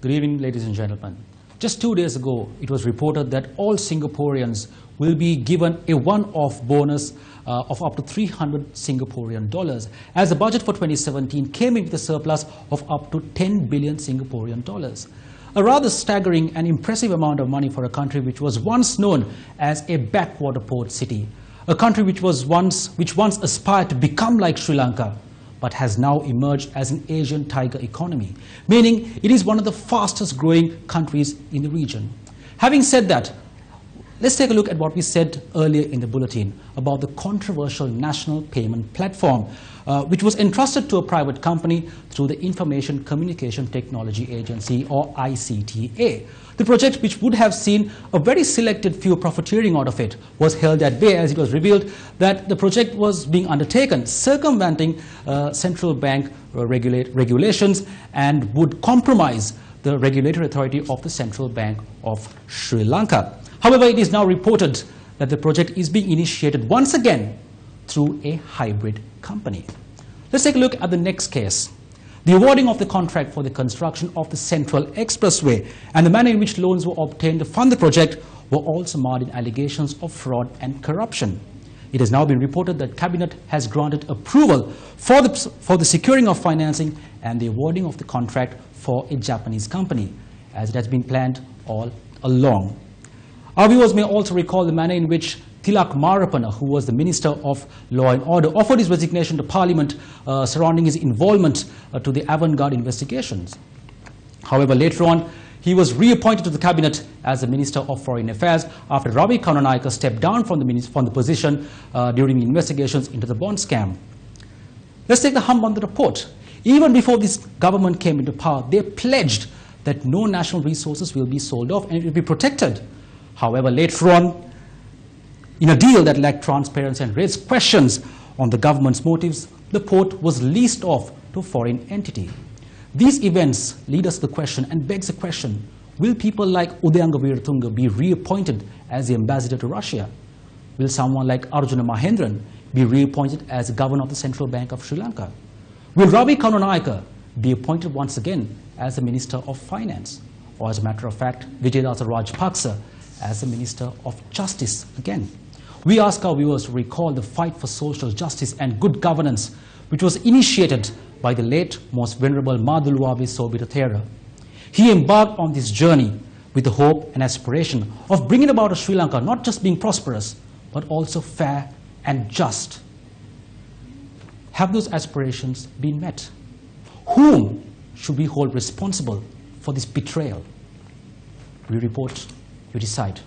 Good evening, ladies and gentlemen. Just 2 days ago, it was reported that all Singaporeans will be given a one-off bonus of up to 300 Singaporean dollars, as the budget for 2017 came in with a surplus of up to 10 billion Singaporean dollars. A rather staggering and impressive amount of money for a country which was once known as a backwater port city, a country which once aspired to become like Sri Lanka, but has now emerged as an Asian tiger economy, meaning it is one of the fastest growing countries in the region. Having said that, let's take a look at what we said earlier in the bulletin about the controversial national payment platform, which was entrusted to a private company through the Information Communication Technology Agency, or ICTA. The project, which would have seen a very selected few profiteering out of it, was held at bay as it was revealed that the project was being undertaken circumventing central bank regulations and would compromise the regulatory authority of the Central Bank of Sri Lanka. However, it is now reported that the project is being initiated once again through a hybrid company. Let's take a look at the next case. The awarding of the contract for the construction of the Central Expressway and the manner in which loans were obtained to fund the project were also marred in allegations of fraud and corruption. It has now been reported that Cabinet has granted approval for the securing of financing and the awarding of the contract for a Japanese company, as it has been planned all along. Our viewers may also recall the manner in which Tilak Marapana, who was the Minister of Law and Order, offered his resignation to Parliament surrounding his involvement to the avant-garde investigations. However, later on, he was reappointed to the Cabinet as the Minister of Foreign Affairs after Ravi Karunaika stepped down from the position during the investigations into the bond scam. Let's take the Hambantota Port. Even before this government came into power, they pledged that no national resources will be sold off and it will be protected. However, later on, in a deal that lacked transparency and raised questions on the government's motives, the port was leased off to a foreign entity. These events lead us to the question and begs the question, will people like Udayanga Weeratunga be reappointed as the ambassador to Russia? Will someone like Arjuna Mahendran be reappointed as governor of the Central Bank of Sri Lanka? Will Ravi Karunaika be appointed once again as the Minister of Finance? Or as a matter of fact, Vijayadasa Rajapaksa as the Minister of Justice again? We ask our viewers to recall the fight for social justice and good governance, which was initiated by the late most venerable Madhuluwabe Sobhita. He embarked on this journey with the hope and aspiration of bringing about a Sri Lanka not just being prosperous, but also fair and just. Have those aspirations been met? Whom should we hold responsible for this betrayal? We report, you decide.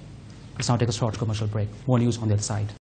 Let's now take a short commercial break. More news on the other side.